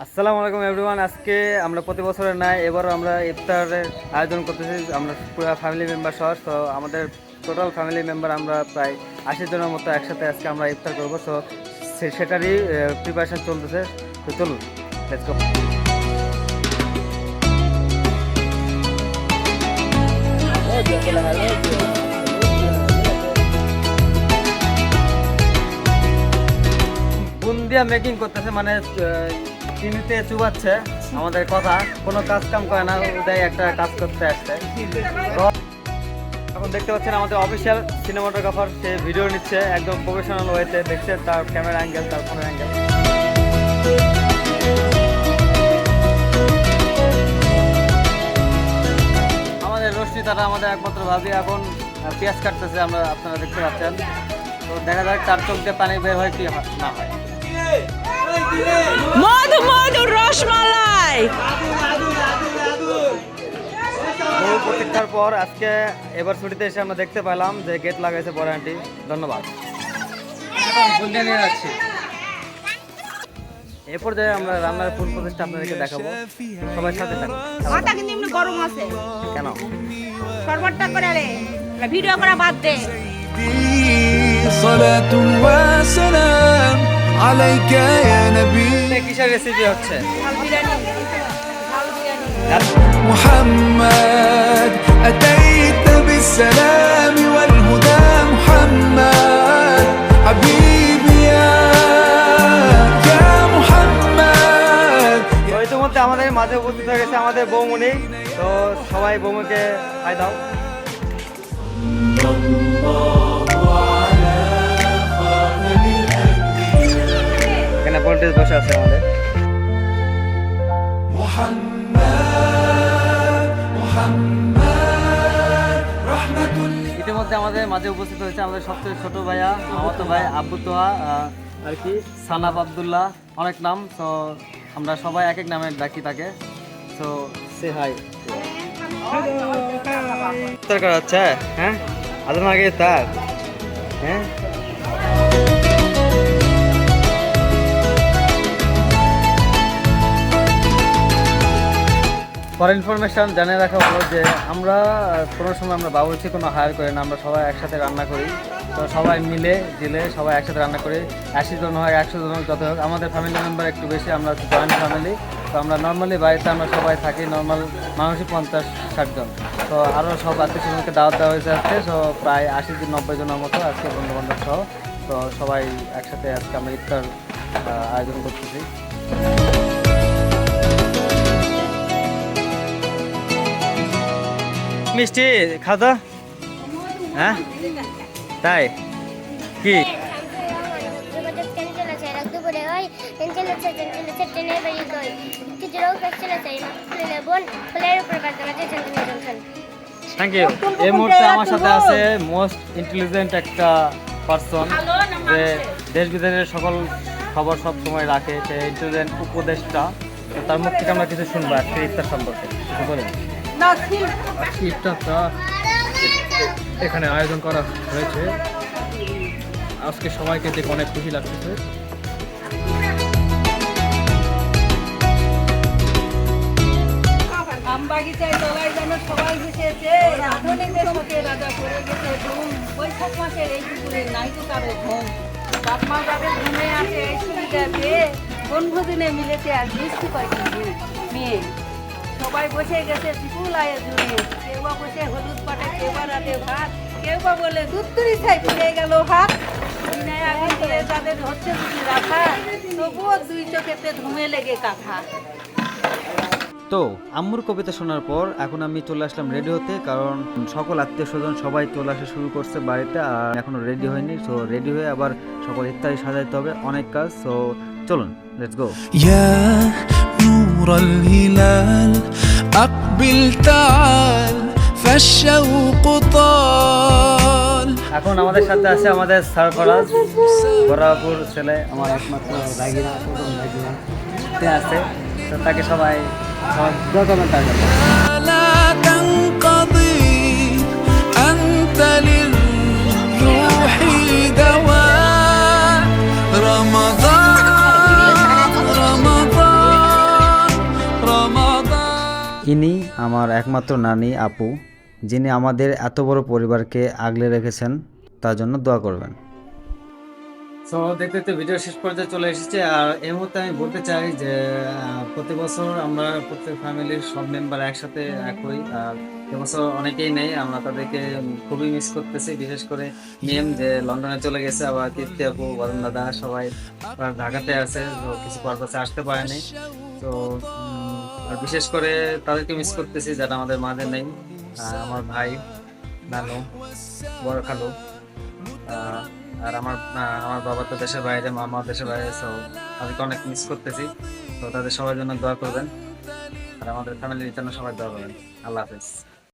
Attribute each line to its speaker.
Speaker 1: আসসালামু আলাইকুম এভরিওয়ান। আজকে আমরা প্রতি বছরের নাই এবারও আমরা ইফতারের আয়োজন করতেছি। আমরা পুরো ফ্যামিলি মেম্বার সহ, তো আমাদের টোটাল ফ্যামিলি মেম্বার আমরা প্রায় 80 জনের মতো একসাথে আজকে আমরা ইফতার করবো। তো সেটারই প্রিপারেশন চলতেছে। তো চলুন লেটস গো। বুন্দিয়া মেকিং করতেছে, মানে চিনিতে চুবাচ্ছে। আমাদের কথা কোনো কাজ কাম করে না, ওটাই একটা কাজ করতে আসছে। এখন দেখতে পাচ্ছেন আমাদের অফিসিয়াল সিনেমাটোগ্রাফার, সে ভিডিও নিচ্ছে একদম প্রফেশনাল ওয়েতে। দেখছে তার ক্যামেরা অ্যাঙ্গেল, তার ফোনের অ্যাঙ্গেল। আমাদের রশ্মি তারা আমাদের একমাত্র ভাবি এখন পেঁয়াজ কাটতেছে, আপনারা দেখতে পাচ্ছেন। তো দেখা যাক তার চোখ দিয়ে পানি বের হয় কি না হয়।
Speaker 2: মধু মধু রসমালাই।
Speaker 1: বহু প্রতীক্ষার পর আজকে এবার ছুটিতে এসে আমরা দেখতে পেলাম যে গেট লাগাইছে বড় আন্টি, ধন্যবাদ। বুন্দিয়া নিয়ে যাচ্ছি। এ পর্যায়ে আমরা রান্নার ফুল প্রচেষ্টা আপনাদেরকে দেখাবো, সবাই সাথে থাকুন।
Speaker 2: মাথা কিন্তু এমনি গরম আছে
Speaker 1: কেন
Speaker 2: সরবতটা করে রে, ভিডিও করা বাদ দে।
Speaker 3: صلاة وسلام عليك يا نبي
Speaker 1: কিসের রেসিপি হচ্ছে?
Speaker 2: ঝাল বিরিয়ানি, ঝাল বিরিয়ানি।
Speaker 3: محمد أتيت بالسلام والهدى محمد حبيبي يا محمد
Speaker 1: তো ইতিমধ্যে আমাদের মাঝে উপস্থিত হয়ে গেছে আমাদের বৌমনি। তো সবাই বৌমুকে খাই দাও। এখানে ভোল্টেজ বসে আছে আমাদের। ইতিমধ্যে আমাদের মাঝে উপস্থিত হয়েছে আমাদের সবচেয়ে ছোট ভাইয়া, মামাতো ভাই আব্বু তোহা, আর কি সানাব আব্দুল্লাহ, অনেক নাম। তো আমরা সবাই এক এক নামে ডাকি তাকে। তো সে হাই। ইফতার করা হচ্ছে, হ্যাঁ আদম আগে তার, হ্যাঁ ফর ইনফরমেশন জানিয়ে রাখা হলো যে আমরা কোনো সময় আমরা বাবুর্চি কোনো হায়ার করি না, আমরা সবাই একসাথে রান্না করি। তো সবাই মিলে দিলে সবাই একসাথে রান্না করি। 80 জন হয়, 100 জন হোক, যত হোক। আমাদের ফ্যামিলি মেম্বার একটু বেশি, আমরা জয়েন্ট ফ্যামিলি। তো আমরা নর্মালি বাড়িতে আমরা সবাই থাকি, নর্মাল মানুষই 50-60 জন। তো আরও সব আত্মীয় স্বজনকে দাওয়াত দেওয়া হয়েছে আজকে। সো প্রায় 80-90 জনের মতো আজকে বন্ধুবান্ধব সহ। তো সবাই একসাথে আজকে আমরা ইফতার আয়োজন করতেছি। মিষ্টি খাওয়া, হ্যাঁ তাই কি? Thank you. এই মুহূর্তে আমার সাথে আছে মোস্ট ইন্টেলিজেন্ট একটা পার্সন, যে দেশ বিদেশের সকল খবর সব সময় রাখে, সে ইন্টেলিজেন্ট উপদেষ্টা। তো তার মুখ থেকে আমরা কিছু শুনবো আজকে ইফতার সম্পর্কে, কিছু বলেন।
Speaker 4: আজকে ইফতারটা এখানে আয়োজন করা হয়েছে, আজকে সবাইকে দেখে অনেক খুশি লাগতেছে।
Speaker 5: আমবাগিচায় তলায় যেন সবাই বসেছে, রাধুনীদের শোকে রাজা করে গেছে ধুম। বৈশাখ মাসের এই দুপুরে নাই তো কারো ঘুম। বাপ মা যাদের ঘুমে আছে এই সুবিধাতে বনভোজনে মিলেছে আর মিষ্টি পাইছে মেয়ে। সবাই বসে গেছে পিপুল আয়ে জুড়ে, কেউ বা বসে হলুদ পাটে, কেউ বা রাতে ভাত, কেউ বা বলে দুধ তুরি ছাই ফিরে গেল হাত। বিনায় আগে দিয়ে যাদের হচ্ছে দুটি রাখা, তবুও দুই চোখেতে ধুমে লেগে কাঁথা।
Speaker 1: তো আম্মুর কবিতা শোনার পর এখন আমি চলে আসলাম রেডি হতে, কারণ সকল আত্মীয় স্বজন সবাই চলে আসা শুরু করছে বাড়িতে, আর এখনো রেডি হয়নি। সো রেডি হয়ে আবার সকল ইফতারি সাজাইতে হবে, অনেক কাজ। সো চলুন লেটস গো।
Speaker 3: يا نور الهلال أقبل تعال فالشوق طال
Speaker 1: এখন আমাদের সাথে আছে আমাদের সারফরাজ, বরাপুর ছেলে, আমার একমাত্র ভাগিনা আছে। তো তাকে সবাই দোয়া করবেন তার জন্য।
Speaker 3: لا تنقضي أنت للروح دواء رمضان رمضان
Speaker 1: ইনি আমার একমাত্র নানি আপু, যিনি আমাদের এত বড় পরিবারকে আগলে রেখেছেন, তার জন্য দোয়া করবেন। সো দেখতে দেখতে ভিডিও শেষ পর্যায়ে চলে এসেছে। আর এই মুহূর্তে আমি বলতে চাই যে প্রতি বছর আমরা প্রত্যেক ফ্যামিলির সব মেম্বার একসাথে এক হই, আর এবছর অনেকেই নেই, আমরা তাদেরকে খুবই মিস করতেছি। বিশেষ করে নিয়ম যে লন্ডনে চলে গেছে, আবার কীর্তি আপু, বরুণ দাদা সবাই ঢাকাতে আছে, তো কিছু পারপাসে আসতে পারেনি। তো আর বিশেষ করে তাদেরকে মিস করতেছি যারা আমাদের মাঝে নেই। আমার ভাই, নানু, বড় খালু, আর আমার বাবা তো দেশের বাইরে, মামা দেশের বাইরে, তো তাদেরকে অনেক মিস করতেছি। তো তাদের সবার জন্য দোয়া করবেন, আর আমাদের ফ্যামিলির জন্য সবাই দোয়া করবেন। আল্লাহ হাফেজ।